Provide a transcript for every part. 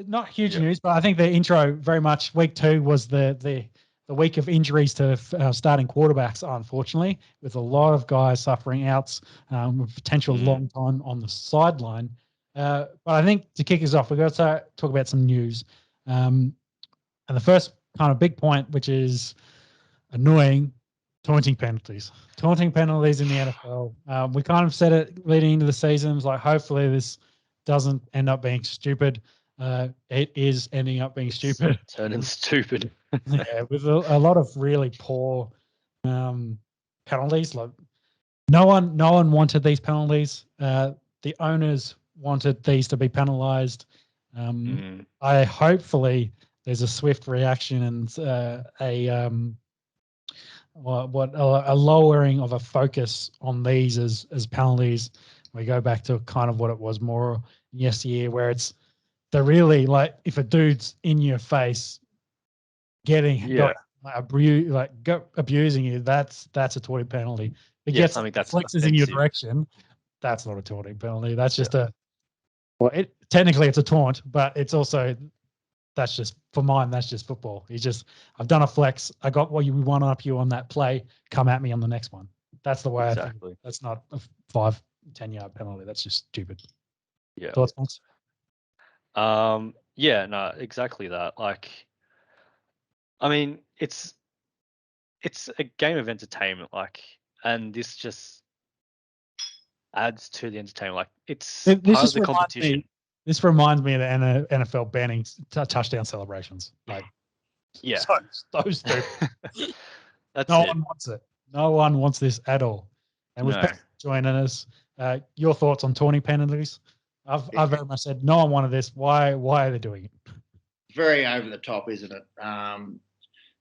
not huge news, but I think the intro very much week 2 was the week of injuries to starting quarterbacks, unfortunately, with a lot of guys suffering outs, with potential long time on the sideline. But I think to kick us off, we've got to talk about some news. And the first kind of big point, which is annoying, taunting penalties. Taunting penalties in the NFL. We kind of said it leading into the season. It was like, hopefully this doesn't end up being stupid. It is ending up being stupid. Turning stupid. Yeah, with a lot of really poor penalties. Like no one wanted these penalties. The owners wanted these to be penalized. I hopefully there's a swift reaction and a lowering of a focus on these as penalties. We go back to kind of what it was more yesteryear, where they're really like, if a dude's in your face abusing you, that's a taunting penalty. It gets something that's flexes in your direction. That's not a taunting penalty. That's just technically it's a taunt, but it's also, that's just, for mine, that's just football. I've done a flex. I got what you want up you on that play. Come at me on the next one. That's the way I think. That's not a 5-10 yard penalty. That's just stupid. Yeah. Thoughts, Mons? Yeah, no, exactly that. Like, I mean, it's a game of entertainment, like, and this just adds to the entertainment. Like, it's part of the competition. This reminds me of the NFL banning touchdown celebrations. Like, yeah, so stupid. No one wants it. No one wants this at all. And with Pat joining us, your thoughts on taunting penalties? I've very much said no one wanted this. Why are they doing it? Very over the top, isn't it?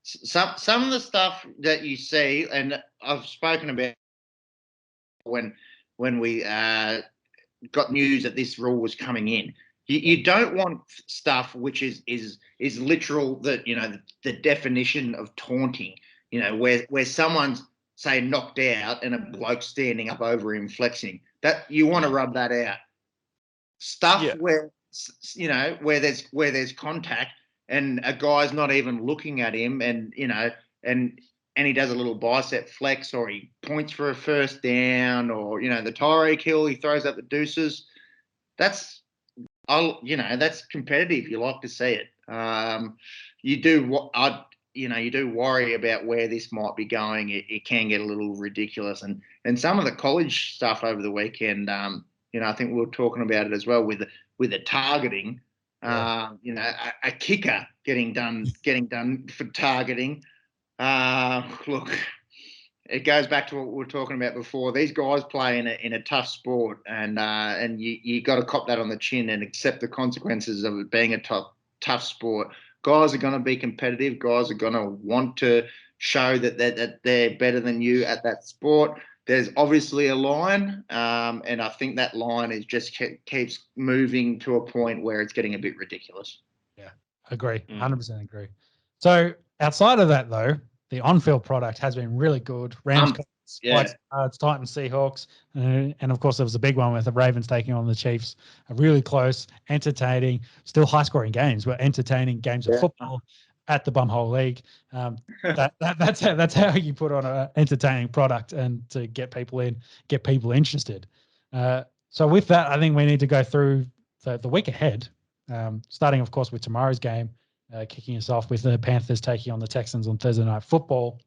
Some of the stuff that you see, and I've spoken about when we got news that this rule was coming in. You don't want stuff which is literal, the definition of taunting. Where someone's, say, knocked out and a bloke standing up over him flexing. That you want to rub that out. Stuff where there's contact and a guy's not even looking at him, and he does a little bicep flex, or he points for a first down, or the Tyreek Hill, he throws up the deuces. That's competitive. You like to see it. You do worry about where this might be going. It can get a little ridiculous, and some of the college stuff over the weekend. I think we were talking about it as well with the targeting. A kicker getting done for targeting. Look, it goes back to what we were talking about before. These guys play in a tough sport, and you got to cop that on the chin and accept the consequences of it being a tough sport. Guys are going to be competitive. Guys are going to want to show that they're better than you at that sport. There's obviously a line, and I think that line is just keeps moving to a point where it's getting a bit ridiculous. Yeah, agree. 100% agree. So outside of that, though, the on-field product has been really good. Rams, Titans, Seahawks, and of course there was a big one with the Ravens taking on the Chiefs. A really close, entertaining, still high-scoring games, but entertaining games of football at the Bumhole League. That's how you put on an entertaining product and to get people interested. So with that, I think we need to go through the week ahead, starting, of course, with tomorrow's game, kicking us off with the Panthers taking on the Texans on Thursday Night Football.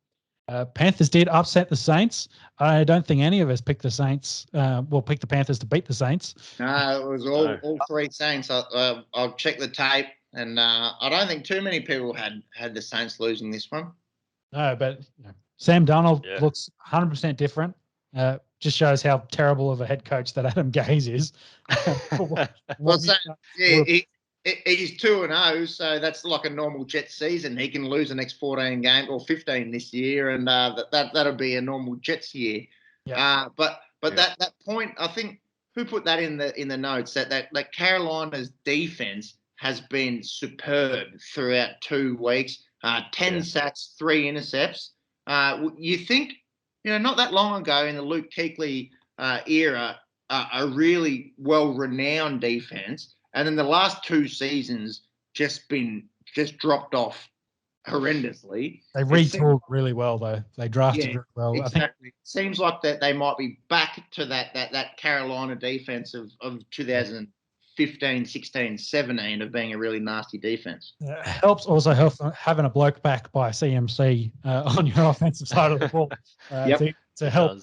Panthers did upset the Saints. I don't think any of us picked the Saints. Picked the Panthers to beat the Saints. No, it was all three Saints. I'll check the tape. And I don't think too many people had the Saints losing this one. No, but Sam Darnold looks 100% different. Just shows how terrible of a head coach that Adam Gaze is. He's 2-0, so that's like a normal Jets season. He can lose the next 14 games or 15 this year, and that'll be a normal Jets year. Yeah. But that point, I think, who put that in the notes that Carolina's defense has been superb throughout 2 weeks. 10 sacks, 3 intercepts. You think, not that long ago in the Luke Kuechly era, a really well-renowned defense, And then the last 2 seasons just dropped off horrendously. They retooled really well, though. They drafted really well. Exactly. I think it seems like that they might be back to that Carolina defense of 2015, 16, 17 of being a really nasty defense. It helps having a bloke back by CMC on your offensive side of the ball to help.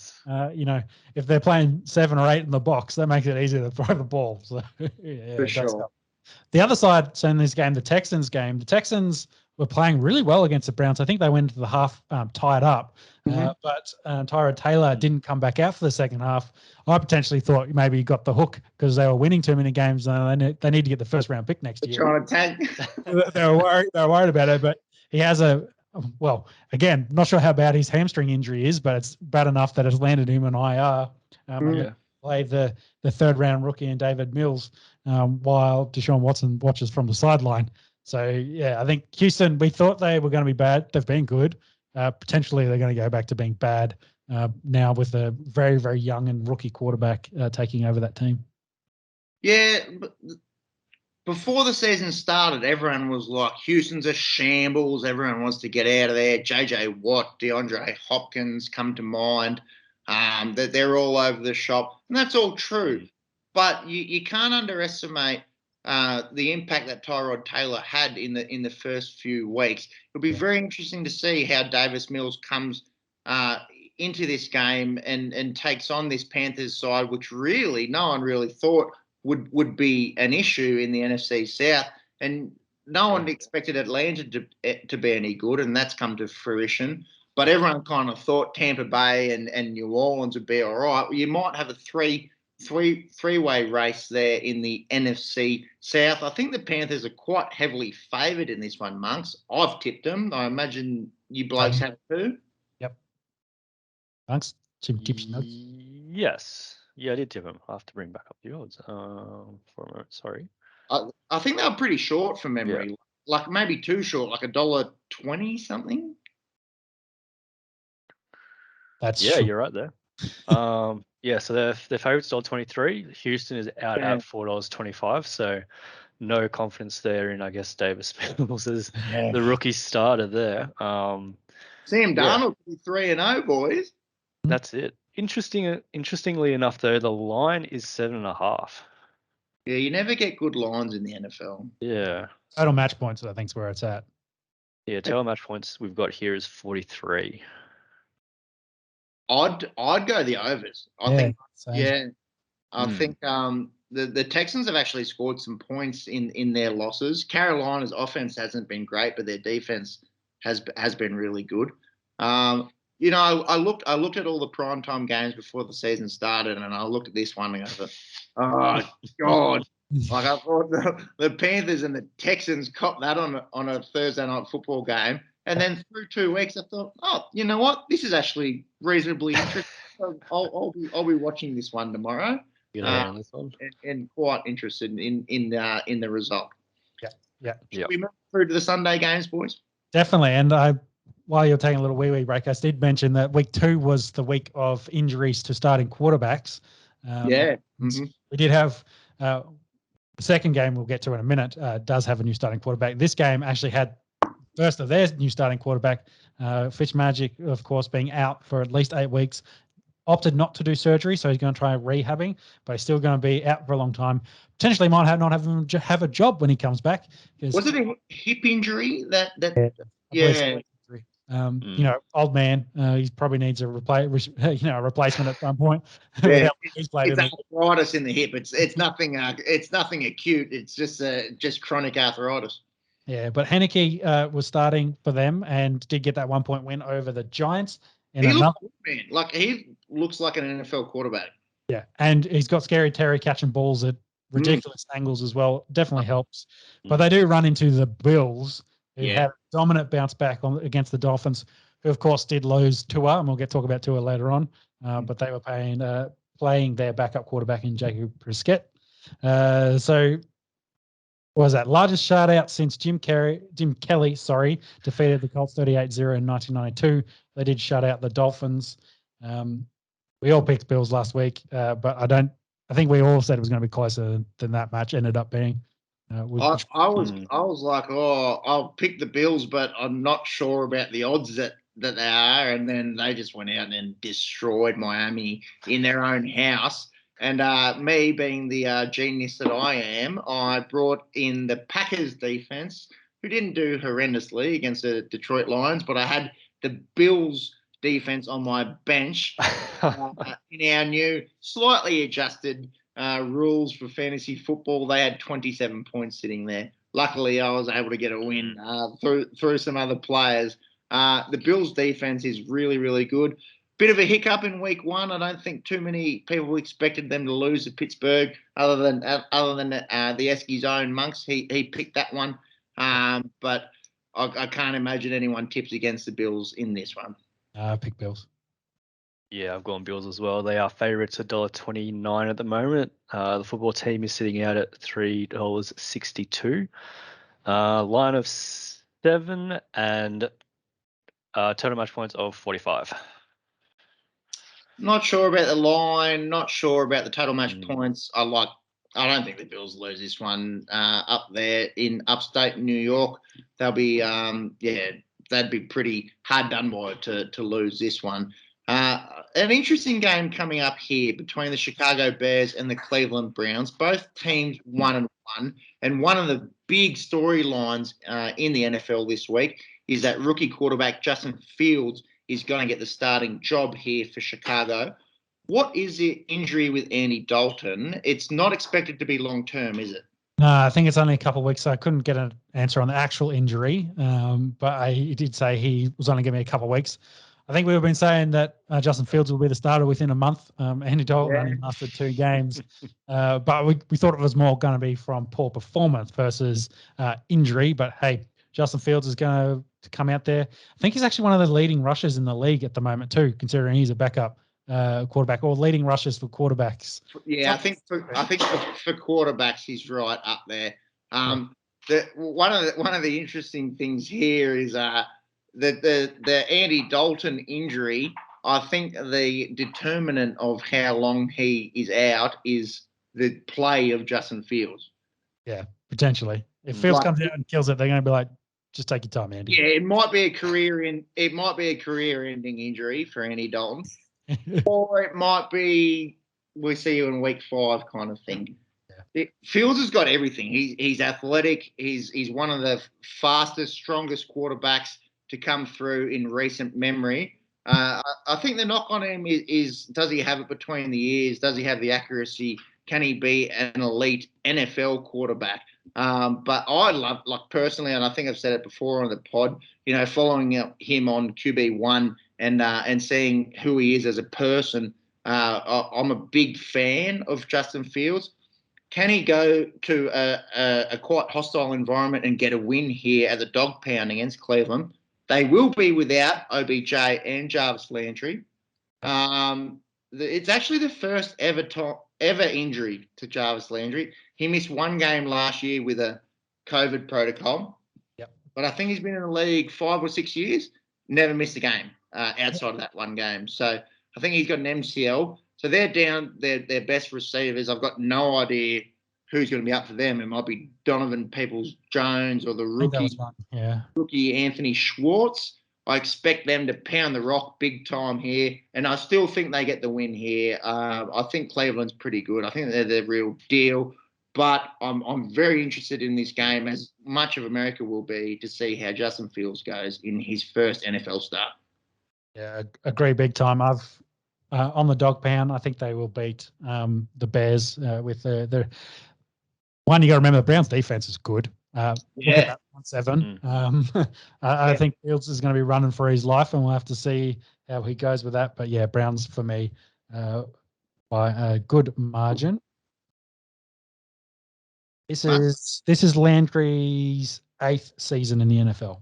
If they're playing 7 or 8 in the box, that makes it easier to throw the ball. So for sure. Help. The other side, so in this game, the Texans were playing really well against the Browns. I think they went into the half tied up, but Tyrod Taylor didn't come back out for the second half. I potentially thought maybe he got the hook because they were winning too many games and they need to get the first round pick next year. Trying to tank. They were worried about it, but he has again, not sure how bad his hamstring injury is, but it's bad enough that it's landed him in IR. Played the third round rookie and David Mills while Deshaun Watson watches from the sideline. So, I think Houston, we thought they were going to be bad. They've been good. Potentially, they're going to go back to being bad now with a very, very young and rookie quarterback taking over that team. Yeah, but before the season started, everyone was like, Houston's a shambles. Everyone wants to get out of there. J.J. Watt, DeAndre Hopkins come to mind. That they're all over the shop. And that's all true. But you can't underestimate the impact that Tyrod Taylor had in the first few weeks. It'll be very interesting to see how Davis Mills comes into this game and takes on this Panthers side, which really no one really thought would be an issue in the NFC South. And no one expected Atlanta to be any good, and that's come to fruition. But everyone kind of thought Tampa Bay and New Orleans would be all right. Well, you might have a three-way race there in the NFC South. I think the Panthers are quite heavily favoured in this one, Monks. I've tipped them. I imagine you blokes have too. Yep. Monks, Jim tips notes. Yes. Yeah, I did tip them. I have to bring back up the odds for a moment. Sorry. I think they were pretty short from memory. Yeah. Like maybe too short, like $1.20 something. That's true. true. You're right there. So their favourites $1.23. Houston is out at $4.25. So no confidence there in, I guess, Davis Mills as the rookie starter there. Sam Darnold could be 3-0, boys. That's it. Interestingly enough, though, the line is 7.5. Yeah, you never get good lines in the NFL. Yeah. Total match points, I think, is where it's at. Yeah, total match points we've got here is 43. I'd go the overs. I think the Texans have actually scored some points in their losses. Carolina's offense hasn't been great, but their defense has been really good. I looked at all the primetime games before the season started, and I looked at this one and I thought, oh God. Like I thought the Panthers and the Texans caught that on a Thursday night football game. And then through 2 weeks, I thought, oh, you know what? This is actually reasonably interesting. So I'll be watching this one tomorrow. On this one. And quite interested in the result. Yeah. Should we move through to the Sunday games, boys? Definitely. And while you're taking a little wee break, I did mention that week 2 was the week of injuries to starting quarterbacks. We did have the second game we'll get to in a minute does have a new starting quarterback. This game actually had first of their new starting quarterback, Fitzmagic, of course, being out for at least 8 weeks, opted not to do surgery, so he's going to try rehabbing, but he's still going to be out for a long time. Potentially might not have him have a job when he comes back. Was it a hip injury? Old man. He probably needs a replacement at some point. Yeah, it's arthritis in the hip. It's nothing. It's nothing acute. It's just chronic arthritis. Yeah, but Heineke was starting for them and did get that 1-point win over the Giants. He looks good, man. Like he looks like an NFL quarterback. Yeah, and he's got Scary Terry catching balls at ridiculous angles as well. Definitely helps. But they do run into the Bills, who had a dominant bounce back against the Dolphins, who of course did lose Tua, and we'll talk about Tua later on. But they were playing their backup quarterback in Jacob Brissett. So what was that? Largest shutout since Jim Kelly, defeated the Colts 38-0 in 1992. They did shut out the Dolphins. We all picked Bills last week, but I don't I think we all said it was going to be closer than that match ended up being. I was like, oh, I'll pick the Bills, but I'm not sure about the odds that they are. And then they just went out and destroyed Miami in their own house. And me being the genius that I am, I brought in the Packers defense, who didn't do horrendously against the Detroit Lions, but I had the Bills defense on my bench in our new, slightly adjusted rules for fantasy football. They had 27 points sitting there. Luckily, I was able to get a win through some other players. The Bills' defense is really, really good. Bit of a hiccup in week 1. I don't think too many people expected them to lose to Pittsburgh, other than the Esky's own Monks. He picked that one, but I can't imagine anyone tips against the Bills in this one. Pick Bills. Yeah, I've gone Bills as well. They are favourites $1.29 at the moment. The football team is sitting out at $3.62. Line of 7 and total match points of 45. Not sure about the line. Not sure about the total match points. I don't think the Bills lose this one up there in upstate New York. They'll be they'd be pretty hard done by to lose this one. An interesting game coming up here between the Chicago Bears and the Cleveland Browns. Both teams 1-1, and one of the big storylines in the NFL this week is that rookie quarterback Justin Fields is going to get the starting job here for Chicago. What is the injury with Andy Dalton? It's not expected to be long-term, is it? No, I think it's only a couple of weeks, so I couldn't get an answer on the actual injury, but he did say he was only giving me a couple of weeks. I think we've been saying that Justin Fields will be the starter within a month. Andy Dalton only lasted 2 games, but we thought it was more going to be from poor performance versus injury. But hey, Justin Fields is going to come out there. I think he's actually one of the leading rushers in the league at the moment too, considering he's a backup quarterback, or leading rushers for quarterbacks. Yeah, I think for quarterbacks he's right up there. One of the interesting things here is the Andy Dalton injury. I think the determinant of how long he is out is the play of Justin Fields. Yeah, potentially. If Fields comes out and kills it, they're going to be like, just take your time, Andy. Yeah, it might be a career-ending injury for Andy Dalton, or it might be we see you in week 5 kind of thing. Yeah. Fields has got everything. He's athletic. He's one of the fastest, strongest quarterbacks to come through in recent memory. I think the knock on him is does he have it between the ears? Does he have the accuracy? Can he be an elite NFL quarterback? But I love, personally, and I think I've said it before on the pod, following him on QB1 and seeing who he is as a person. I'm a big fan of Justin Fields. Can he go to a quite hostile environment and get a win here at the dog pound against Cleveland? They will be without OBJ and Jarvis Landry. It's actually the first ever injury to Jarvis Landry. He missed 1 game last year with a COVID protocol. Yep. But I think he's been in the league 5 or 6 years, never missed a game outside of that 1 game. So I think he's got an MCL. So they're down their best receivers. I've got no idea who's going to be up for them. It might be Donovan Peoples-Jones or the rookie Anthony Schwartz. I expect them to pound the rock big time here, and I still think they get the win here. I think Cleveland's pretty good. I think they're the real deal, but I'm very interested in this game, as much of America will be, to see how Justin Fields goes in his first NFL start. Yeah, agree big time. I've on the dog pound, I think they will beat the Bears with the one. You got to remember, the Browns' defense is good. Look at that 1-7. I think Fields is going to be running for his life, and we'll have to see how he goes with that. But yeah, Browns for me by a good margin. This is Landry's 8th season in the NFL.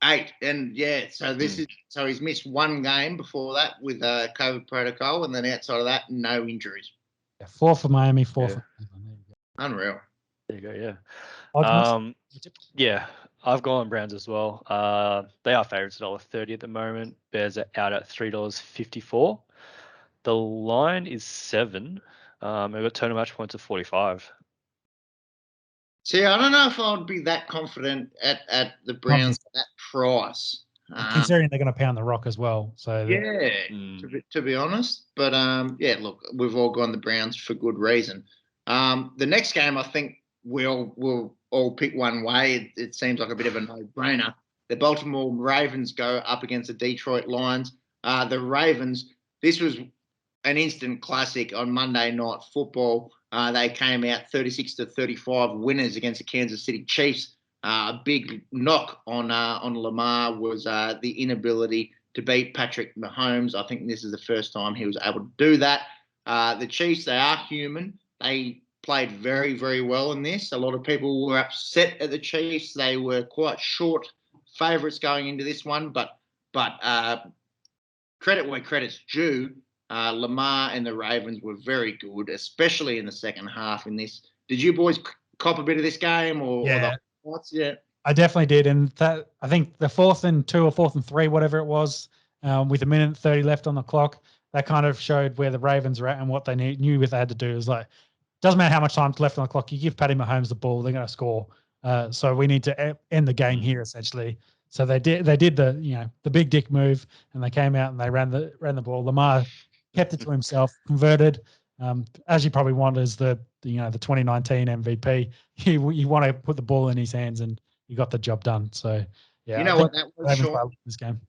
8, and so he's missed 1 game before that with a COVID protocol, and then outside of that, no injuries. Yeah, 4 for Miami, 4 for Cleveland. Unreal. There you go. Yeah. I've gone Browns as well. They are favourites at $1.30 at the moment. Bears are out at $3.54. The line is 7. They've got total match points of 45. See, I don't know if I would be that confident at the Browns at that price. Considering they're going to pound the rock as well. So to be honest. But look, we've all gone the Browns for good reason. The next game, I think we'll all pick one way. It seems like a bit of a no-brainer. The Baltimore Ravens go up against the Detroit Lions. The Ravens, this was an instant classic on Monday Night Football. They came out 36-35 winners against the Kansas City Chiefs. A big knock on Lamar was the inability to beat Patrick Mahomes. I think this is the first time he was able to do that. The Chiefs, they are human. They played very, very well in this. A lot of people were upset at the Chiefs. They were quite short favourites going into this one, but credit where credit's due. Lamar and the Ravens were very good, especially in the second half in this. Did you boys cop a bit of this game or the highlights? Yeah. I definitely did. And that, I think the 4th and 2 or 4th and 3, whatever it was, with a minute and 30 left on the clock, that kind of showed where the Ravens were at and what they knew what they had to do. It was like, doesn't matter how much time's left on the clock. You give Patty Mahomes the ball, they're going to score. So we need to end the game here, essentially. So they did the big dick move, and they came out and they ran the ball. Lamar kept it to himself, converted, as you probably want as the 2019 MVP. You want to put the ball in his hands, and he got the job done. So yeah, you know what that was, Sean? This game.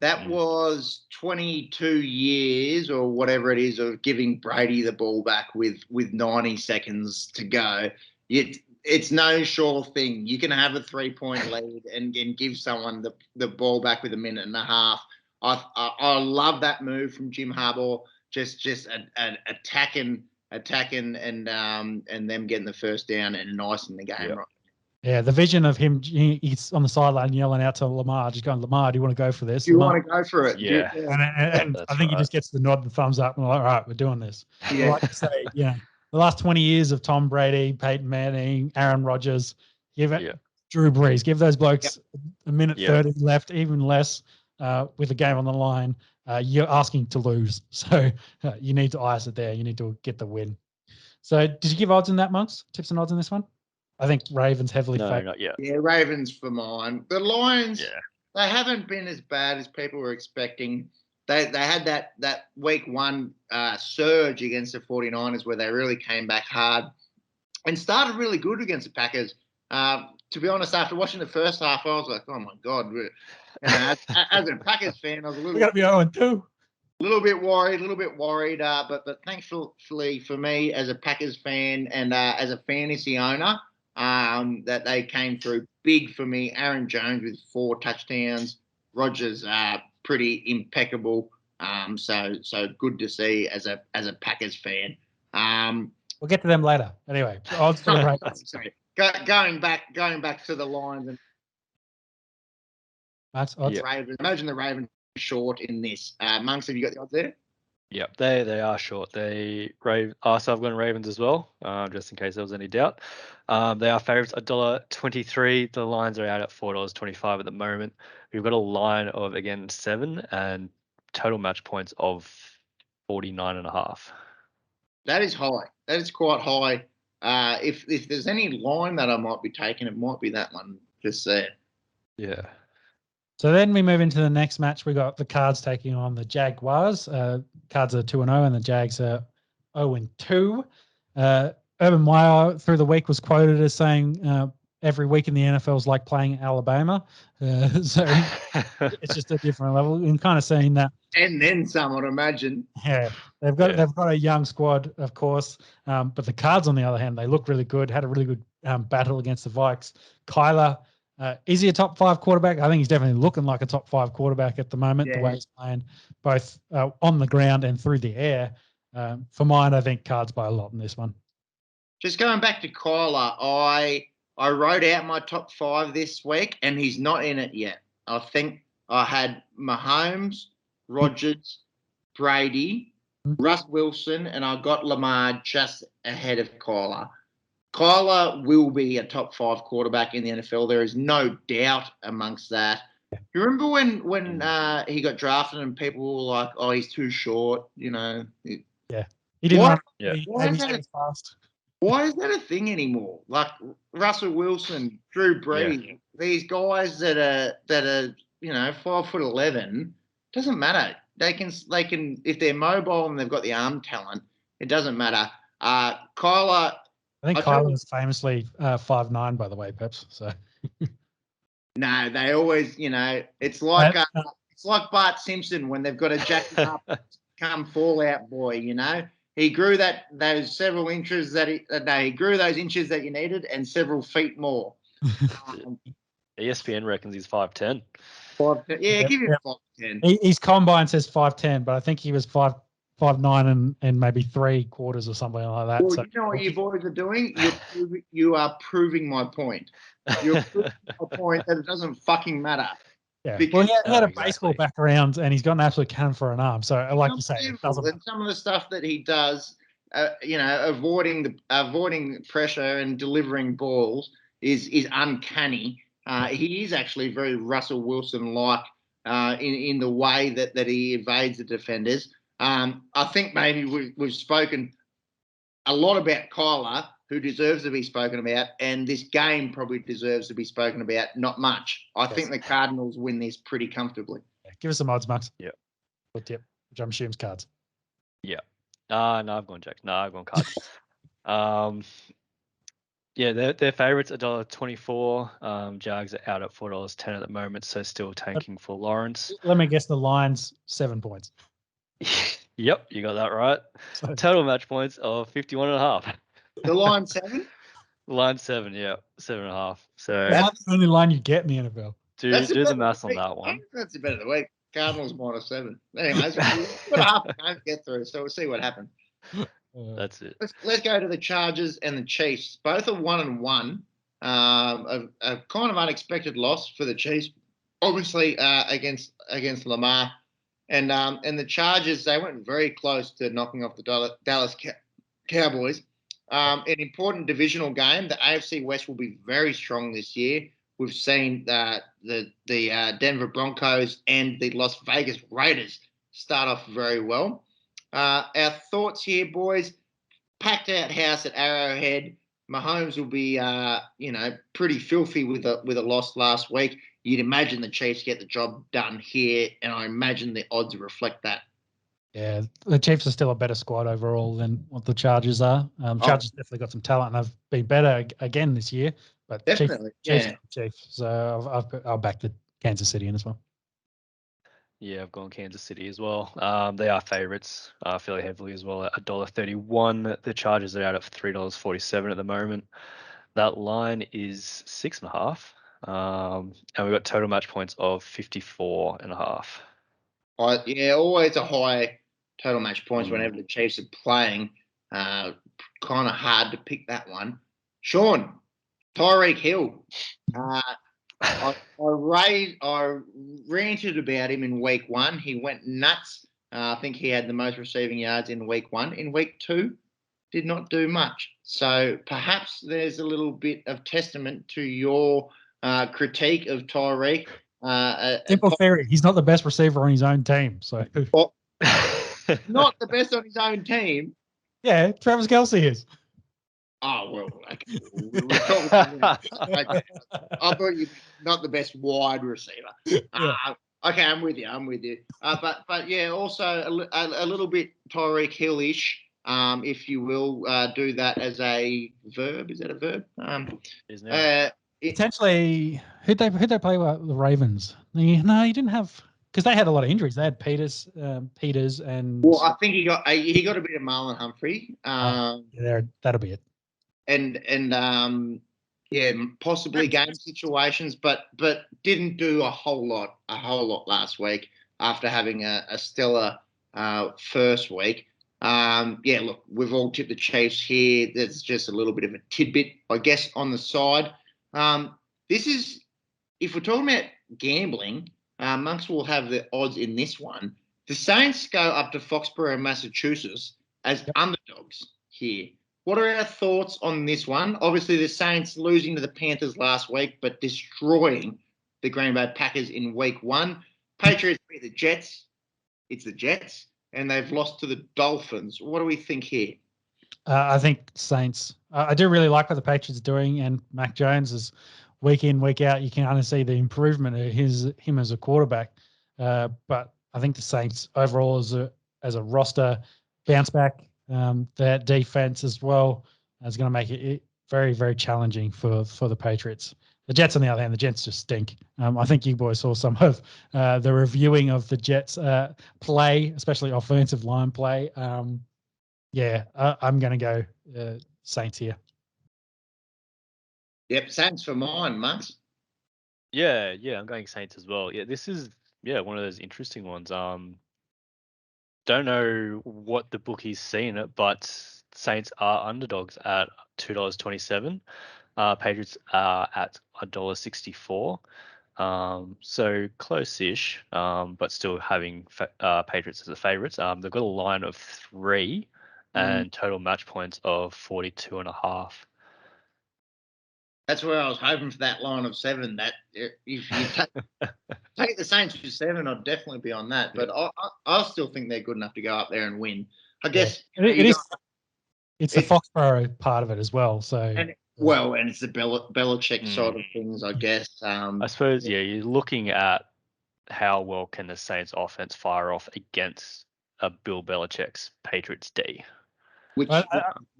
That was 22 years or whatever it is of giving Brady the ball back with 90 seconds to go. It's no sure thing. You can have a 3-point lead and give someone the ball back with a minute and a half. I love that move from Jim Harbaugh. Just attacking and them getting the first down and icing the game. Right. Yeah, the vision of him, he's on the sideline yelling out to Lamar, just going, "Lamar, do you want to go for this? Do you want to go for it?" Yeah. And I think he just gets the nod and thumbs up and like, all right, we're doing this. Yeah. Like I say, the last 20 years of Tom Brady, Peyton Manning, Aaron Rodgers, Drew Brees, give those blokes a minute 30 left, even less, with the game on the line. You're asking to lose. So you need to ice it there. You need to get the win. So did you give odds in that, Monks? Tips and odds in this one? I think Ravens heavily favored. No, not yet. Yeah, Ravens for mine. The Lions, they haven't been as bad as people were expecting. They had that week 1 surge against the 49ers where they really came back hard and started really good against the Packers. To be honest, after watching the first half, I was like, oh, my God. As a Packers fan, I was a little... We got to be 0-2. A little bit worried, but thankfully for me as a Packers fan and as a fantasy owner, that they came through big for me. Aaron Jones with 4 touchdowns. Rodgers pretty impeccable. So good to see as a Packers fan. We'll get to them later. Anyway, odds for the Ravens. Sorry. Going back to the Lions and odds. Ravens. Imagine the Ravens short in this. Monks, have you got the odds there? Yep, they are short. So I've gone Ravens as well, just in case there was any doubt. They are favourites $1.23. The lines are out at $4.25 at the moment. We've got a line of, again, 7 and total match points of 49.5. That is high. That is quite high. If there's any line that I might be taking, it might be that one just there. Yeah. So then we move into the next match. We got the Cards taking on the Jaguars. Cards are 2-0 and the Jags are 0-2. Urban Meyer through the week was quoted as saying every week in the NFL is like playing Alabama. So it's just a different level. And kind of saying that. And then some, I'd imagine. Yeah, they've got a young squad, of course. But the Cards, on the other hand, they look really good. Had a really good battle against the Vikes. Kyler. Is he a top 5 quarterback? I think he's definitely looking like a top 5 quarterback at the moment, the way he's playing, both on the ground and through the air. For mine, I think Cards by a lot in this one. Just going back to Kyler, I wrote out my top 5 this week, and he's not in it yet. I think I had Mahomes, Rodgers, Brady, Russ Wilson, and I got Lamar just ahead of Kyler. Kyler will be a top 5 quarterback in the NFL. There is no doubt amongst that. You remember when he got drafted and people were like, "Oh, he's too short," Yeah, He didn't run. Yeah. Maybe he was fast. Why is that a thing anymore? Like Russell Wilson, Drew Brees, these guys that are 5'11", doesn't matter. They can if they're mobile and they've got the arm talent, it doesn't matter. Kyler. I think Kyler was famously 5'9", by the way, Peps. So. No, they always, it's like Bart Simpson when they've got to jack him up, come Fallout Boy. He grew those several inches he grew those inches that you needed and several feet more. ESPN reckons he's 5'10". 5'10". Yeah, give him 5'10". His combine says 5'10", but I think he was 5'9" and maybe 3/4 or something like that. Well, so, you know what you boys are doing? You are proving my point. You're proving my point that it doesn't fucking matter. Yeah. Because, he had a baseball background and he's got an absolute cannon for an arm. So, like you say, it doesn't matter. And some of the stuff that he does, avoiding pressure and delivering balls is uncanny. He is actually very Russell Wilson-like in the way that he evades the defenders. I think maybe we've spoken a lot about Kyler, who deserves to be spoken about, and this game probably deserves to be spoken about. Not much. I think the Cardinals win this pretty comfortably. Yeah, give us some odds, Max. Yeah. Which I'm assuming is cards. Yeah. No, I've gone Jack. No, I've gone cards. Their favourites $1.24. Jags are out at $4.10 at the moment, so still tanking for Lawrence. Let me guess the line's 7 points. Yep, you got that right. Total match points of 51.5. The line 7? Line 7, yeah, 7.5. So that's the only line you get in the NFL. Do the maths on that one. That's a bet of the week. Cardinals -7. Anyways, we've got a half a game to get through, so we'll see what happens. That's it. Let's go to the Chargers and the Chiefs. Both are 1-1. A kind of unexpected loss for the Chiefs, obviously against Lamar, and the Chargers, they went very close to knocking off the Dallas Cowboys. An important divisional game. The AFC West will be very strong this year. We've seen the Denver Broncos and the Las Vegas Raiders start off very well. Our thoughts here, boys. Packed out house at Arrowhead. Mahomes will be, pretty filthy with a loss last week. You'd imagine the Chiefs get the job done here, and I imagine the odds reflect that. Yeah, the Chiefs are still a better squad overall than what the Chargers are. Chargers definitely got some talent and have been better again this year. But definitely, Chiefs. So I'll back the Kansas City in as well. Yeah, I've gone Kansas City as well. They are favourites fairly heavily as well at $1.31. The Chargers are out at $3.47 at the moment. That line is 6.5. And we've got total match points of 54.5. Always a high total match points whenever the Chiefs are playing. Kind of hard to pick that one. Sean, Tyreek Hill. I ranted about him in week 1. He went nuts. I think he had the most receiving yards in week 1. In week 2, did not do much. So perhaps there's a little bit of testament to your critique of Tyreek. Simple theory. He's not the best receiver on his own team. So not the best on his own team. Yeah, Travis Kelce is. Oh, well, okay. I thought you not the best wide receiver. Okay, I'm with you. But yeah, also a little bit Tyreek Hill-ish, if you will, do that as a verb. Is that a verb? Potentially, who'd they play with? The Ravens? No, he didn't have, because they had a lot of injuries. They had Peters, and. Well, I think he got a bit of Marlon Humphrey. That'll be it. And possibly game situations, but didn't do a whole lot last week after having a stellar first week. Look, we've all tipped the Chiefs here. There's just a little bit of a tidbit, I guess, on the side. This is, if we're talking about gambling, Monks will have the odds in this one. The Saints go up to Foxborough, Massachusetts as underdogs here. What are our thoughts on this one? Obviously, the Saints losing to the Panthers last week, but destroying the Green Bay Packers in week 1. Patriots beat the Jets. It's the Jets. and they've lost to the Dolphins. What do we think here? I think Saints. I do really like what the Patriots are doing, and Mac Jones is week in, week out. You can kind of see the improvement of him as a quarterback. But I think the Saints overall as a roster bounce back. Their defense as well is going to make it very, very challenging for the Patriots. The Jets, on the other hand, the Jets just stink. I think you boys saw some of the reviewing of the Jets play, especially offensive line play. I'm going to go Saints here. Yep, Saints for mine, Max. Yeah, I'm going Saints as well. Yeah, this is one of those interesting ones. Don't know what the bookie's seen it, but Saints are underdogs at $2.27. Patriots are at $1.64. So close-ish, but still having Patriots as the favourites. They've got a line of 3 and total match points of 42.5. That's where I was hoping for that line of 7. That if you take the Saints for 7, I'd definitely be on that. But I still think they're good enough to go up there and win. I guess it's the Foxborough part of it as well. So and it's the Belichick side of things, I guess. I suppose you're looking at how well can the Saints offense fire off against a Bill Belichick's Patriots D, which is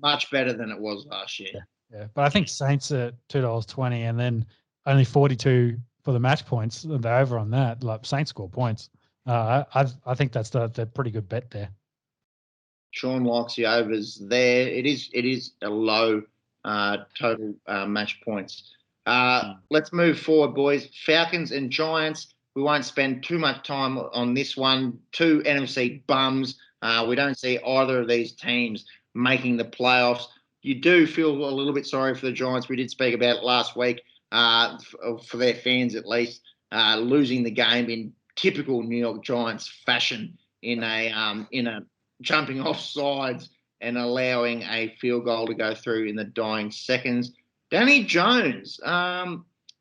much better than it was last year. Yeah, but I think Saints at $2.20 and then only 42 for the match points. They're over on that. Like Saints score points. I think that's the pretty good bet there. Sean likes the overs there. It is a low total match points. Let's move forward, boys. Falcons and Giants. We won't spend too much time on this one. 2 NFC bums. We don't see either of these teams making the playoffs. You do feel a little bit sorry for the Giants. We did speak about it last week, for their fans at least, losing the game in typical New York Giants fashion in a jumping off sides and allowing a field goal to go through in the dying seconds. Danny Jones,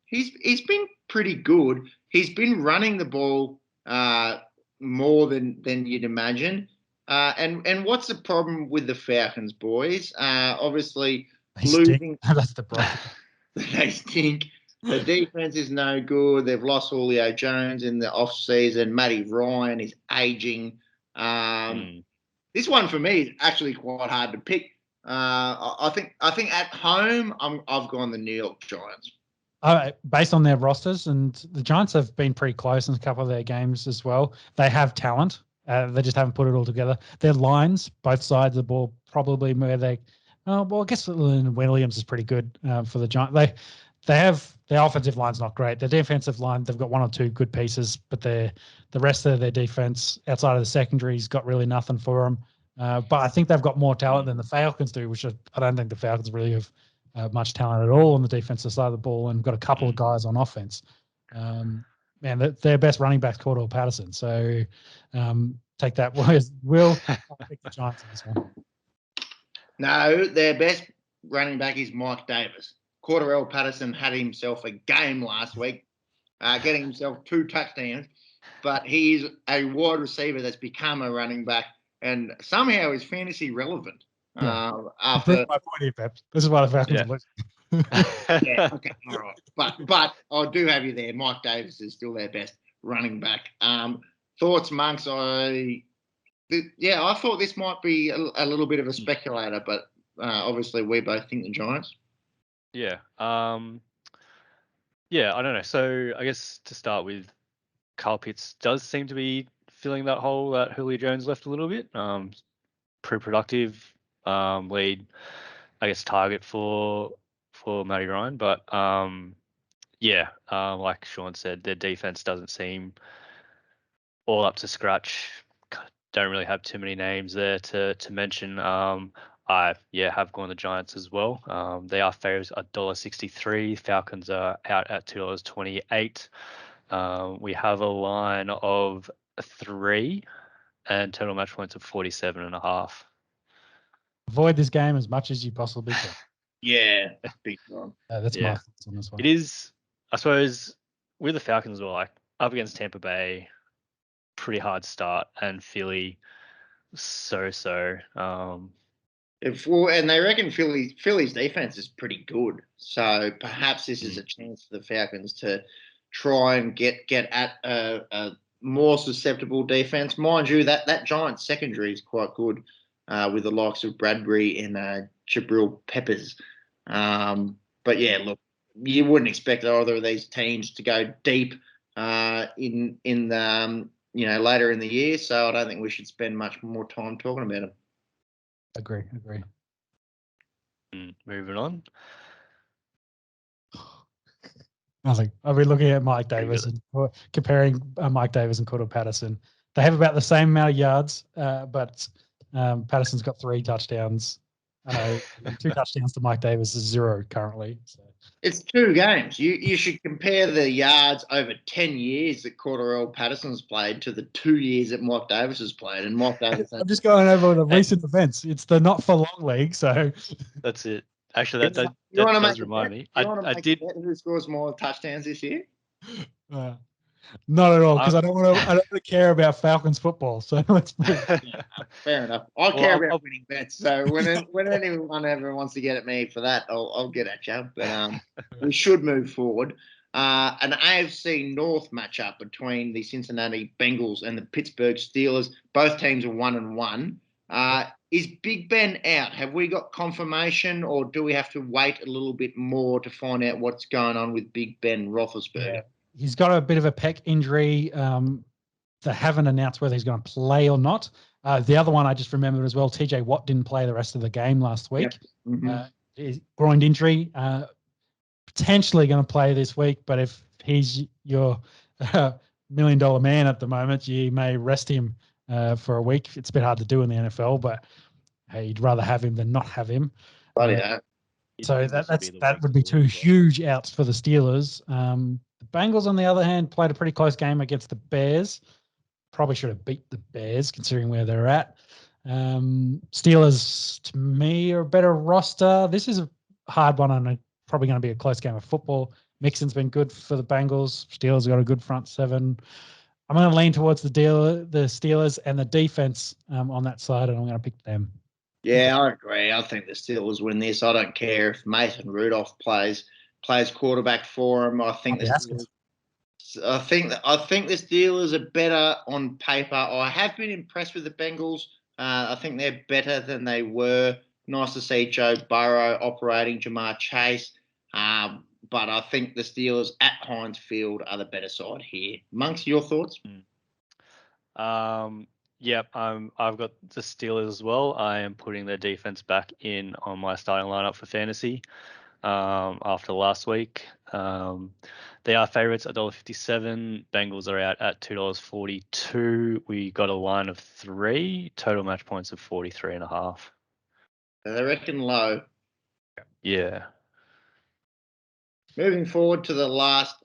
he's been pretty good. He's been running the ball more than you'd imagine. And what's the problem with the Falcons, boys? Obviously, losing. That's the problem. They stink. The defense is no good. They've lost Julio Jones in the off-season. Matty Ryan is aging. This one for me is actually quite hard to pick. I think at home I've gone the New York Giants. Based on their rosters, and the Giants have been pretty close in a couple of their games as well. They have talent. They just haven't put it all together. Their lines, both sides of the ball, probably where they. I guess Williams is pretty good for the Giants. They have their offensive line's not great. Their defensive line, they've got 1 or 2 good pieces, but the rest of their defense outside of the secondary's got really nothing for them. But I think they've got more talent than the Falcons do, which I don't think the Falcons really have much talent at all on the defensive side of the ball, and got a couple of guys on offense. Their best running back's Cordell Patterson. So take that with Will. I'll pick the Giants in this one. No, their best running back is Mike Davis. Cordell Patterson had himself a game last week, getting himself 2 touchdowns, but he's a wide receiver that's become a running back and somehow is fantasy relevant. After my point here, Pep. This is why the Falcons are losing. Yeah, okay, all right. But I do have you there. Mike Davis is still their best running back. Thoughts, Monks? I thought this might be a little bit of a speculator, but obviously we both think the Giants. Yeah. I don't know. So I guess to start with, Kyle Pitts does seem to be filling that hole that Julio Jones left a little bit. Pretty productive lead, I guess, target for Matty Ryan. But like Sean said, their defense doesn't seem all up to scratch. Don't really have too many names there to mention. I have gone the Giants as well. They are favorites at $1.63. Falcons are out at $2.28. We have a line of 3 and total match points of 47.5. Avoid this game as much as you possibly can. Yeah, big time. That's my thoughts on this one. It is, I suppose, with the Falcons as well, like up against Tampa Bay, pretty hard start, and Philly, so. And they reckon Philly's defense is pretty good. So perhaps this is a chance for the Falcons to try and get at a more susceptible defense. Mind you, that Giants secondary is quite good with the likes of Bradbury and Jabril Peppers. But yeah, look, you wouldn't expect either of these teams to go deep in the later in the year. So I don't think we should spend much more time talking about them. Agree. Moving on. Nothing. I've been looking at Mike Davis and comparing Mike Davis and Cordell Patterson. They have about the same amount of yards, but Patterson's got 3 touchdowns. 2 touchdowns to Mike Davis is 0 currently. So. It's 2 games. You should compare the yards over 10 years that Cordell Patterson's played to the 2 years that Mike Davis has played. And Mike Davis. I'm just going over the recent events. It's the not for long league, so that's it. Actually, that does remind me. I did. Who scores more touchdowns this year? Not at all, because I don't want to care about Falcons football. So let's move. Fair enough. I care about winning bets. So when anyone ever wants to get at me for that, I'll get at you. But we should move forward. An AFC North matchup between the Cincinnati Bengals and the Pittsburgh Steelers. Both teams are 1-1. Is Big Ben out? Have we got confirmation, or do we have to wait a little bit more to find out what's going on with Big Ben Roethlisberger? Yeah. He's got a bit of a pec injury. They haven't announced whether he's going to play or not. The other one I just remembered as well, TJ Watt didn't play the rest of the game last week. Yep. Mm-hmm. Groin injury, potentially going to play this week, but if he's your $1 million man at the moment, you may rest him for a week. It's a bit hard to do in the NFL, but hey, you'd rather have him than not have him. So that would be 2 huge outs for the Steelers. The Bengals, on the other hand, played a pretty close game against the Bears. Probably should have beat the Bears considering where they're at. Steelers, to me, are a better roster. This is a hard one and probably going to be a close game of football. Mixon's been good for the Bengals. Steelers got a good front 7. I'm going to lean towards the Steelers and the defense on that side, and I'm going to pick them. Yeah, I agree. I think the Steelers win this. I don't care if Mason Rudolph plays quarterback for him. I think the Steelers are better on paper. I have been impressed with the Bengals. I think they're better than they were. Nice to see Joe Burrow operating Jamar Chase. But I think the Steelers at Heinz Field are the better side here. Monks, your thoughts? Yep, I've got the Steelers as well. I am putting their defense back in on my starting lineup for fantasy after last week. They are favourites at $1.57. Bengals are out at $2.42. We got a line of 3, total match points of 43.5. They reckon low. Yeah. Moving forward to the last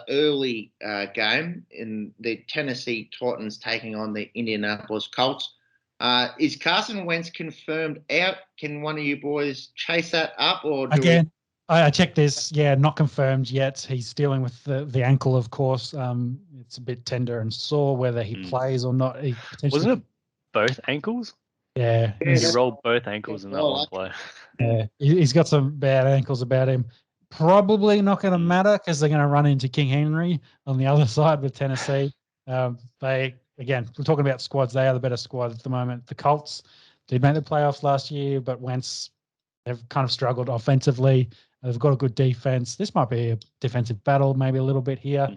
early game in the Tennessee Titans taking on the Indianapolis Colts. Is Carson Wentz confirmed out? Can one of you boys chase that up? Or I checked this. Yeah, not confirmed yet. He's dealing with the ankle, of course. It's a bit tender and sore whether he plays or not. Wasn't it both ankles? Yeah. He rolled both ankles in that one play. Yeah, he's got some bad ankles about him. Probably not going to matter because they're going to run into King Henry on the other side with Tennessee. We're talking about squads. They are the better squad at the moment. The Colts did make the playoffs last year, but Wentz, they've kind of struggled offensively. They've got a good defense. This might be a defensive battle, maybe a little bit here,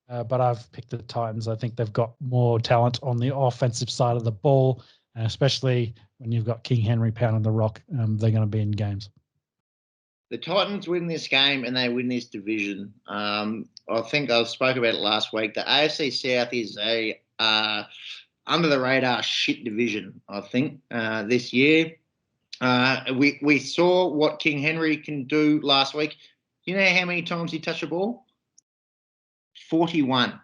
but I've picked the Titans. I think they've got more talent on the offensive side of the ball, especially when you've got King Henry pounding the rock. They're going to be in games. The Titans win this game and they win this division. I think I spoke about it last week. The AFC South is a under the radar shit division, I think, this year. We saw what King Henry can do last week. You know how many times he touched a ball? 41.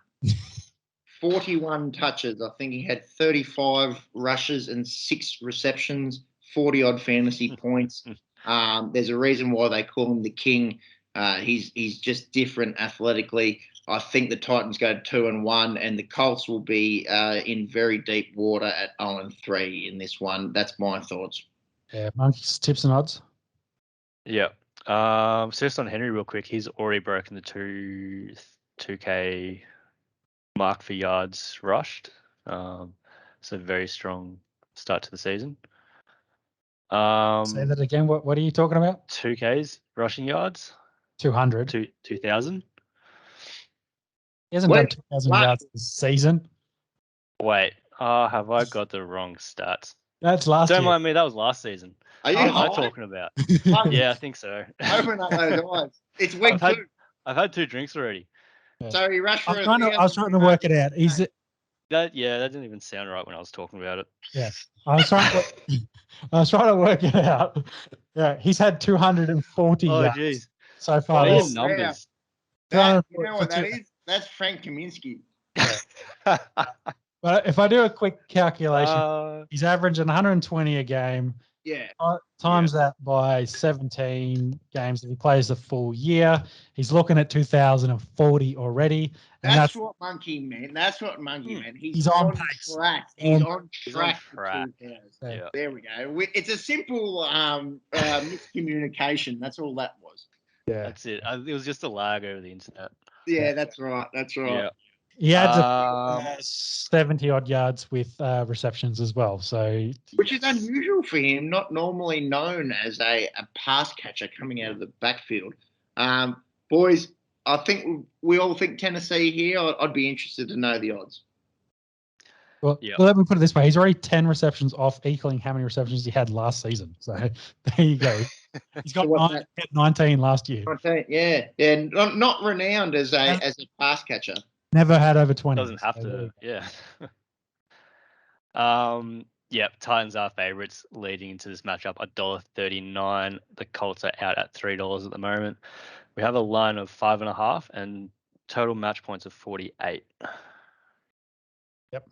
41 touches. I think he had 35 rushes and 6 receptions, 40-odd fantasy points. There's a reason why they call him the King. He's just different athletically. I think the Titans go 2-1, and the Colts will be in very deep water at 0-3 in this one. That's my thoughts. Yeah, Monkeys, tips and odds. Yeah. So just on Henry real quick, he's already broken the 2K mark for yards rushed. It's a very strong start to the season. Say that again. What are you talking about? 2Ks rushing yards. 200. 2,000. He hasn't done 2,000 yards this season. Wait, have I got the wrong stats? That's last year. Don't mind me, that was last season. Are you what am I talking about? Yeah, I think so. Open up those eyes. It's week 2. I've had 2 drinks already. Yeah. So he rushed for I was trying to work it out. That didn't even sound right when I was talking about it. Yeah, I was trying to work it out. Yeah, he's had 240 yards geez. so far. These numbers. You know what that is? That's Frank Kaminsky. But if I do a quick calculation, he's averaging 120 a game. Yeah. Times that by 17 games. If he plays the full year, he's looking at 2,040 already. And that's what Monkey meant. He's on pace. Track. He's on track. Yeah. There we go. It's a simple miscommunication. That's all that was. Yeah. That's it. It was just a lag over the internet. Yeah, that's right. Yeah. He adds 70 odd yards with receptions as well. So, which is unusual for him, not normally known as a pass catcher coming out of the backfield. Boys, I think we all think Tennessee here. I'd be interested to know the odds. Well, let me put it this way. He's already 10 receptions off, equaling how many receptions he had last season. So there you go. He's got 19 last year. 19, yeah. Not renowned as a pass catcher. Never had over 20. Doesn't have to, yeah. Titans are favourites leading into this matchup. $1.39. The Colts are out at $3 at the moment. We have a line of 5.5 and total match points of 48. Yep.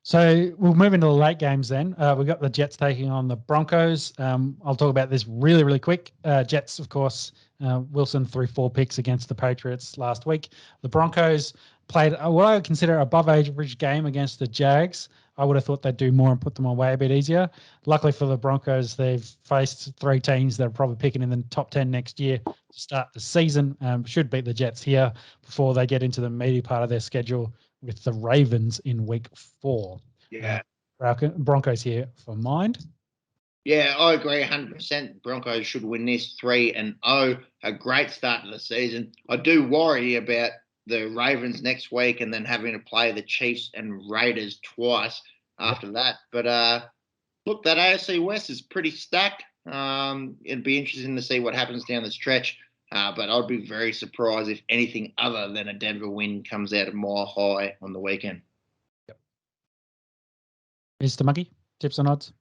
So we'll move into the late games then. We've got the Jets taking on the Broncos. I'll talk about this really, really quick. Jets, of course, Wilson threw 4 picks against the Patriots last week. The Broncos played what I would consider above average game against the Jags. I would have thought they'd do more and put them away a bit easier. Luckily for the Broncos, they've faced 3 teams that are probably picking in the top 10 next year to start the season. Should beat the Jets here before they get into the meaty part of their schedule with the Ravens in week 4. Yeah. Broncos here for mind. Yeah, I agree 100%. Broncos should win this 3-0. A great start to the season. I do worry about the Ravens next week and then having to play the Chiefs and Raiders twice after that. But look, that AFC West is pretty stacked. It'd be interesting to see what happens down the stretch. But I'd be very surprised if anything other than a Denver win comes out of Mile High on the weekend. Yep. Mr. Monkey, tips and odds?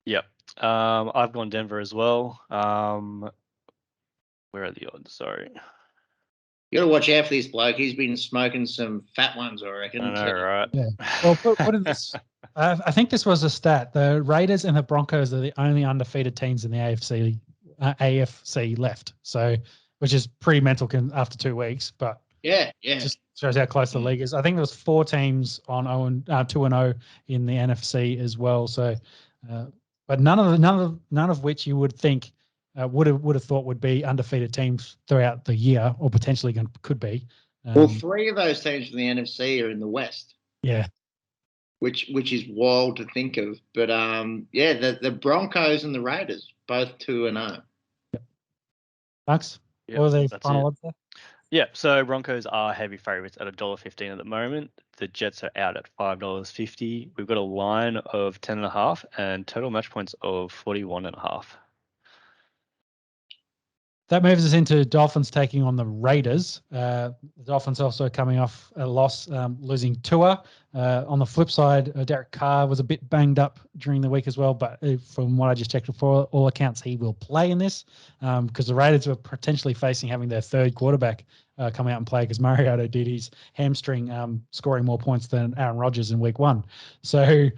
Yep. I've gone Denver as well. Where are the odds? Sorry. You got to watch out for this bloke. He's been smoking some fat ones, I reckon. I know, right? Yeah. Well, put in this. I think this was a stat. The Raiders and the Broncos are the only undefeated teams in the AFC left. So, which is pretty mental after 2 weeks. But yeah, just shows how close the league is. I think there was 4 teams on 2-0 in the NFC as well. So, but none of which you would think. Would have thought would be undefeated teams throughout the year, or potentially could be. Well, 3 of those teams from the NFC are in the West. Yeah, which is wild to think of. But the Broncos and the Raiders both 2-0. Yep. Max, yep, what are the final odds there? Yeah, so Broncos are heavy favourites at $1.15 at the moment. The Jets are out at $5.50. We've got a line of 10.5 and total match points of 41.5. That moves us into Dolphins taking on the Raiders. The Dolphins also coming off a loss, losing Tua. On the flip side, Derek Carr was a bit banged up during the week as well, but from what I just checked before, all accounts he will play in this because the Raiders were potentially facing having their 3rd quarterback come out and play because Mariota did his hamstring, scoring more points than Aaron Rodgers in week 1. So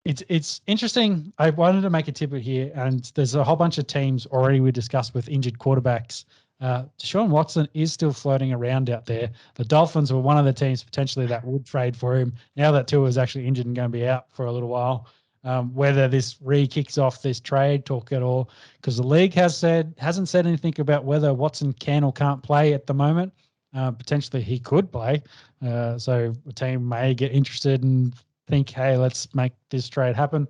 It's interesting. I wanted to make a tidbit here, and there's a whole bunch of teams already we discussed with injured quarterbacks Deshaun Watson is still floating around out there. The Dolphins were one of the teams potentially that would trade for him. Now that Tua is actually injured and going to be out for a little while, whether this kicks off this trade talk at all, because the league hasn't said anything about whether Watson can or can't play at the moment. Potentially he could play. So a team may get interested and think, hey, let's make this trade happen.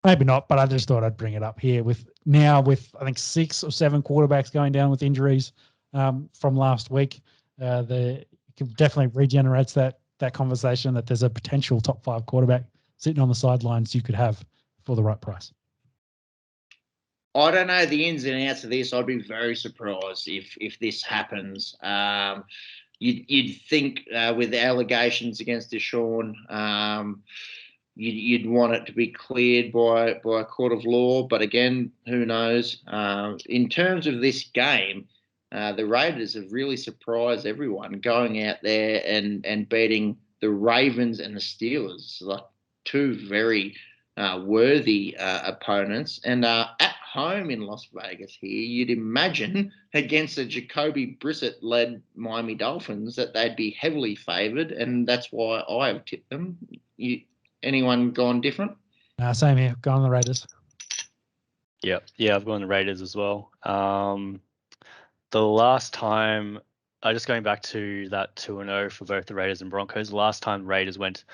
Maybe not, but I just thought I'd bring it up here with I think 6 or 7 quarterbacks going down with injuries from last week. It definitely regenerates that conversation that there's a potential top 5 quarterback sitting on the sidelines you could have for the right price. I don't know the ins and outs of this. I'd be very surprised if this happens. You'd think with the allegations against Deshaun, you'd want it to be cleared by a court of law. But again, who knows? In terms of this game, the Raiders have really surprised everyone going out there and beating the Ravens and the Steelers, like 2 very worthy opponents. And at home in Las Vegas here, you'd imagine against the Jacoby Brissett-led Miami Dolphins that they'd be heavily favoured, and that's why I have tipped them. Anyone gone different? Same here. Go on the Raiders. Yeah, I've gone the Raiders as well. The last time, just going back to that 2-0 for both the Raiders and Broncos, the last time Raiders went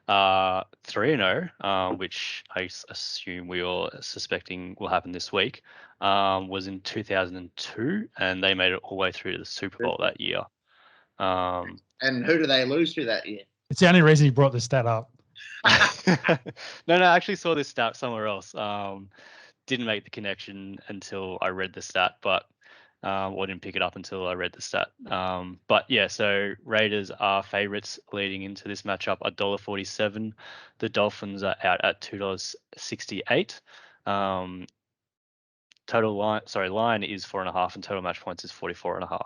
3-0, which I assume we all suspecting will happen this week, was in 2002, and they made it all the way through to the Super Bowl that year. And who do they lose to that year? It's the only reason you brought this stat up. No, I actually saw this stat somewhere else. Didn't make the connection until I read the stat, but or didn't pick it up until I read the stat. But yeah, so Raiders are favourites leading into this matchup, $1.47. The Dolphins are out at $2.68. Line is 4.5, and total match points is 44.5.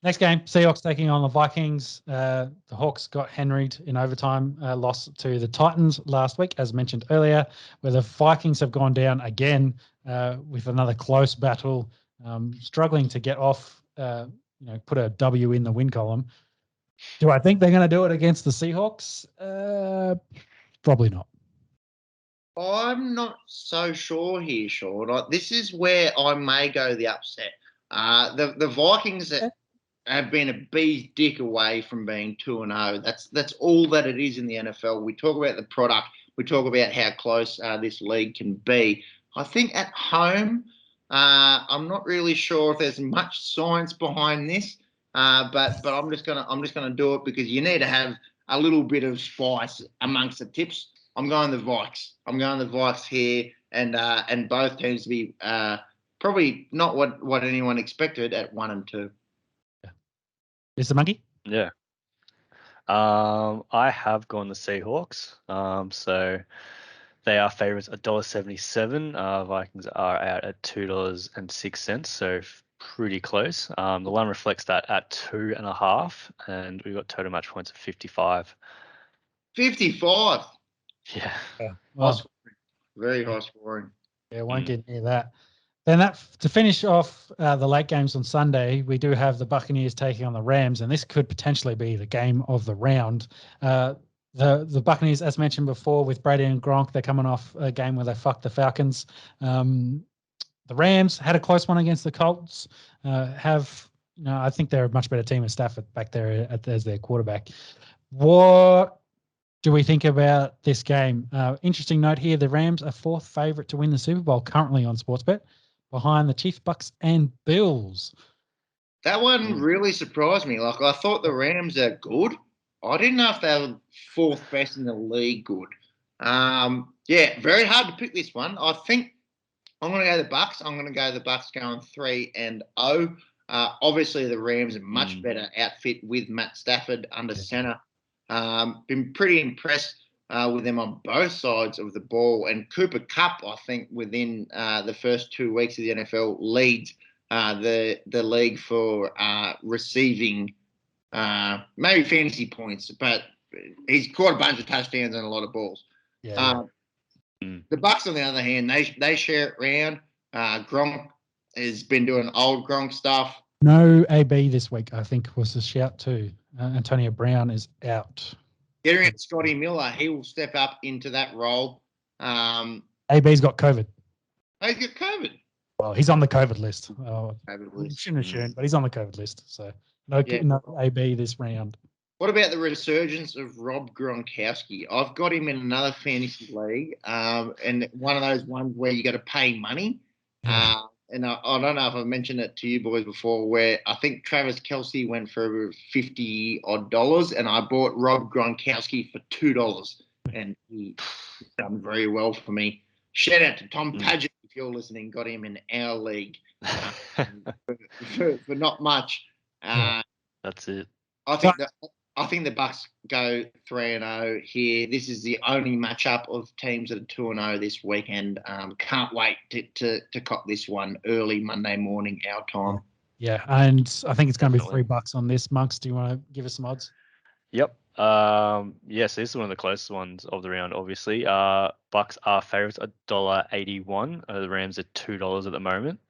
Next game, Seahawks taking on the Vikings. The Hawks got henried in overtime, loss to the Titans last week, as mentioned earlier, where the Vikings have gone down again with another close battle, struggling to get off, put a W in the win column. Do I think they're going to do it against the Seahawks? Probably not. I'm not so sure here, Sean. This is where I may go the upset. The Vikings have been a bee's dick away from being 2-0. That's all that it is in the NFL. We talk about the product. We talk about how close this league can be. I think at home, I'm not really sure if there's much science behind this, but I'm just gonna do it because you need to have a little bit of spice amongst the tips. I'm going the Vikes. I'm going the Vikes here, and both teams to be probably not what anyone expected at 1 and 2. Is the monkey? Yeah. I have gone the Seahawks. So they are favourites $1.77. Vikings are out at $2.06. So pretty close. The line reflects that at 2.5, and we've got total match points of 55. 55. Yeah. Well, very high scoring. Yeah, won't get near that. Then to finish off the late games on Sunday, we do have the Buccaneers taking on the Rams, and this could potentially be the game of the round. The Buccaneers, as mentioned before, with Brady and Gronk, they're coming off a game where they fucked the Falcons. The Rams had a close one against the Colts. I think they're a much better team with Stafford back there as their quarterback. What do we think about this game? Interesting note here, the Rams are 4th favourite to win the Super Bowl currently on Sportsbet, behind the Chiefs, Bucks, and Bills. That one really surprised me. Like, I thought the Rams are good. I didn't know if they were 4th best in the league good. Very hard to pick this one. I think I'm going to go the Bucks. I'm going to go the Bucks going 3-0. Obviously, the Rams are much better outfit with Matt Stafford under center. Been pretty impressed with them on both sides of the ball. And Cooper Kupp, I think, within the first 2 weeks of the NFL, leads the league for receiving maybe fantasy points, but he's caught a bunch of touchdowns and a lot of balls. The Bucks, on the other hand, they share it round. Gronk has been doing old Gronk stuff. No AB this week, I think, was the shout too. Antonio Brown is out. Getting rid of Scotty Miller, he will step up into that role. AB's got COVID. Oh, he's got COVID. Well, he's on the COVID list. COVID list. Shouldn't assume, but he's on the COVID list. So no AB this round. What about the resurgence of Rob Gronkowski? I've got him in another fantasy league, and one of those ones where you got to pay money. Yeah. And I don't know if I've mentioned it to you boys before, where I think Travis Kelce went for $50 and I bought Rob Gronkowski for $2, and he done very well for me. Shout out to Tom Paget, if you're listening, got him in our league for not much. That's it. I think the Bucks go 3-0 here. This is the only matchup of teams that are 2-0 this weekend. Can't wait to cop this one early Monday morning, our time. Yeah, and I think it's going to be $3 on this. Monks, do you want to give us some odds? Yep. Yes, this is one of the closest ones of the round, obviously. Bucks are favourites, $1.81. The Rams are $2 at the moment.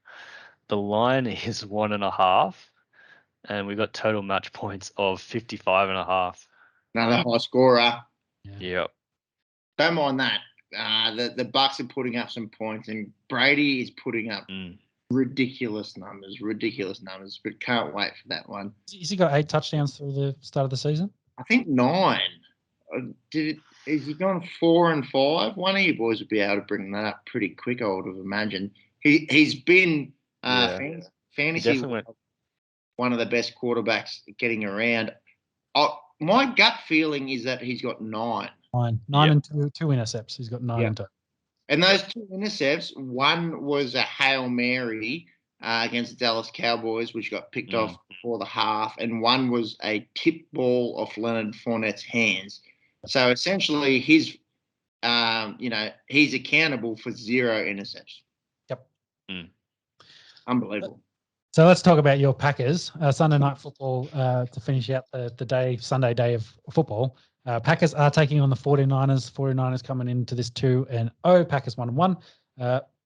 The line is 1.5. And we've got total match points of 55.5. Another high scorer. Yep. Don't mind that. The Bucks are putting up some points, and Brady is putting up ridiculous numbers. But can't wait for that one. Has he got 8 touchdowns through the start of the season? I think 9. Is he gone 4 and 5? One of you boys would be able to bring that up pretty quick, I would have imagined. He's been fantasy one of the best quarterbacks getting around. My gut feeling is that he's got 9. 9 and two intercepts. He's got 9 in total. And those 2 intercepts, one was a Hail Mary against the Dallas Cowboys, which got picked off before the half, and one was a tip ball off Leonard Fournette's hands. So essentially, he's accountable for 0 intercepts. Yep. Unbelievable. So let's talk about your Packers. Sunday night football to finish out the Sunday day of football. Packers are taking on the 49ers. 49ers coming into this 2-0. Packers 1-1.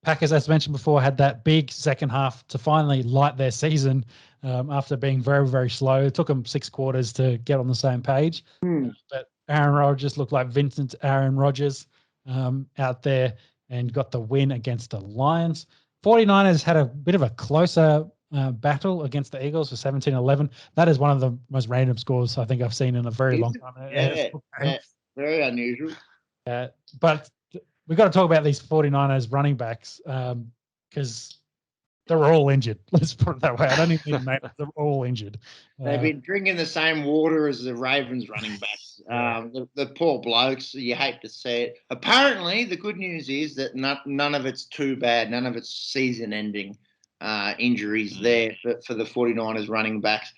Packers, as mentioned before, had that big second half to finally light their season after being very, very slow. It took them 6 quarters to get on the same page. But Aaron Rodgers looked like Vincent Aaron Rodgers out there and got the win against the Lions. 49ers had a bit of a closer battle against the Eagles for 17-11. That is one of the most random scores I think I've seen in a very long time. Yeah, very unusual. But we've got to talk about these 49ers running backs because they're all injured. Let's put it that way. I don't even need names. They're all injured. They've been drinking the same water as the Ravens running backs. The poor blokes, you hate to see it. Apparently, the good news is that none of it's too bad. None of it's season-ending injuries there for the 49ers running backs.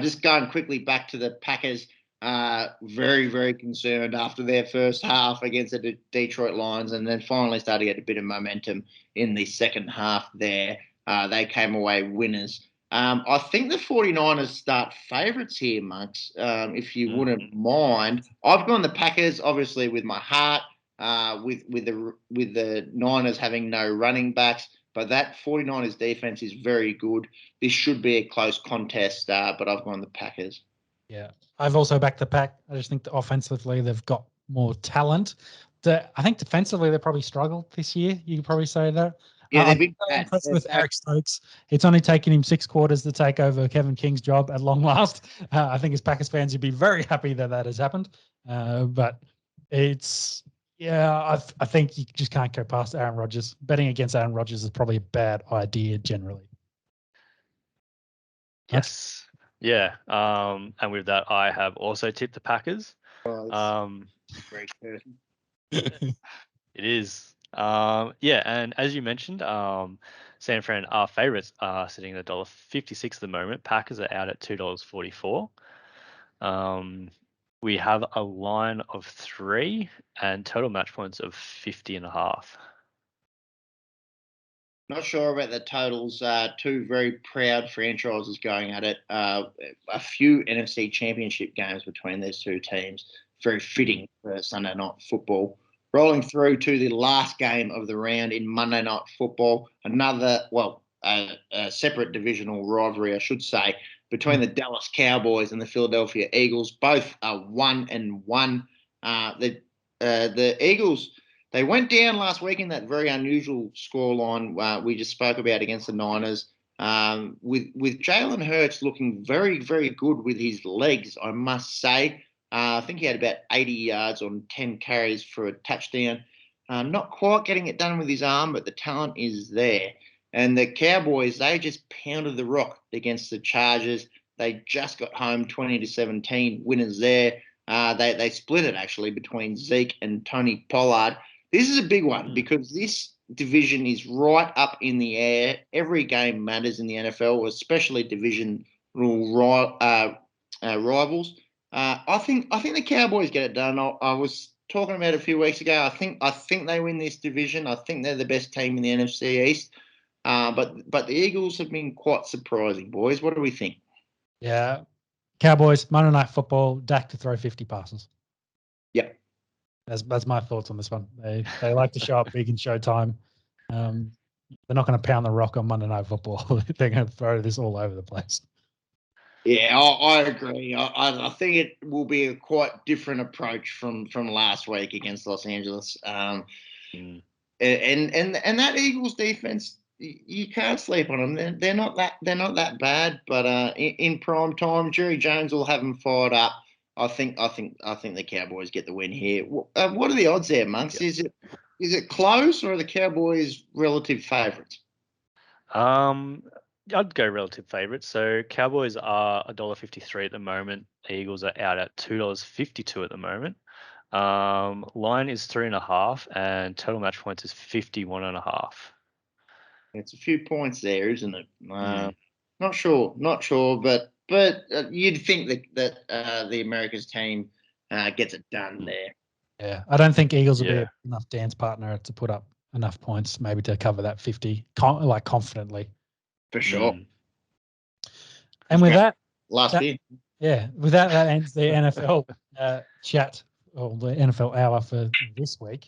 Just going quickly back to the Packers, very, very concerned after their first half against the Detroit Lions, and then finally started to get a bit of momentum in the second half there. They came away winners. I think the 49ers start favourites here, Monks, if you wouldn't mind. I've gone the Packers, obviously, with my heart, with the Niners having no running backs. But that 49ers defense is very good. This should be a close contest, but I've gone the Packers. Yeah, I've also backed the Pack. I just think that offensively they've got more talent. I think defensively they probably struggled this year. You could probably say that. Yeah, they've been impressed with Eric Stokes. It's only taken him 6 quarters to take over Kevin King's job at long last. I think as Packers fans, you'd be very happy that has happened. But it's... Yeah, I think you just can't go past Aaron Rodgers. Betting against Aaron Rodgers is probably a bad idea generally. Yes. Yeah. And with that, I have also tipped the Packers. Great person. It is. Yeah, and as you mentioned, San Fran, our favourites are sitting at $1.56 at the moment. Packers are out at $2.44. We have a line of 3 and total match points of 50.5. Not sure about the totals. 2 very proud franchises going at it. A few NFC championship games between these 2 teams. Very fitting for Sunday night football. rolling through to the last game of the round in Monday Night Football. A separate divisional rivalry, I should say, between the Dallas Cowboys and the Philadelphia Eagles. Both are 1-1. The Eagles, they went down last week in that very unusual scoreline we just spoke about against the Niners. With Jalen Hurts looking very, very good with his legs, I must say. I think he had about 80 yards on 10 carries for a touchdown. Not quite getting it done with his arm, but the talent is there. And the Cowboys, they just pounded the rock against the Chargers. They just got home 20-17 winners there. They split it, actually, between Zeke and Tony Pollard. This is a big one because this division is right up in the air. Every game matters in the NFL, especially divisional rivals. I think the Cowboys get it done. I was talking about it a few weeks ago. I think they win this division. I think they're the best team in the NFC East. But the Eagles have been quite surprising, boys. What do we think? Yeah. Cowboys, Monday Night Football, Dak to throw 50 passes. Yep. That's my thoughts on this one. They like to show up big in Showtime. They're not going to pound the rock on Monday Night Football. They're going to throw this all over the place. Yeah, I agree. I think it will be a quite different approach from last week against Los Angeles. And that Eagles defense, you can't sleep on them. They're not that bad. But in prime time, Jerry Jones will have them fired up. I think the Cowboys get the win here. What are the odds there, Monks? Yep. Is it close, or are the Cowboys relative favourites? I'd go relative favourites. So Cowboys are $1.53 at the moment. Eagles are out at $2.52 at the moment. Line is 3.5, and total match points is 51.5. It's a few points there, isn't it? Not sure, but you'd think that the Americas team gets it done there. Yeah, I don't think Eagles will be enough dance partner to put up enough points, maybe to cover that 50, confidently. For sure. And with that, with that ends the NFL chat, or the NFL hour for this week.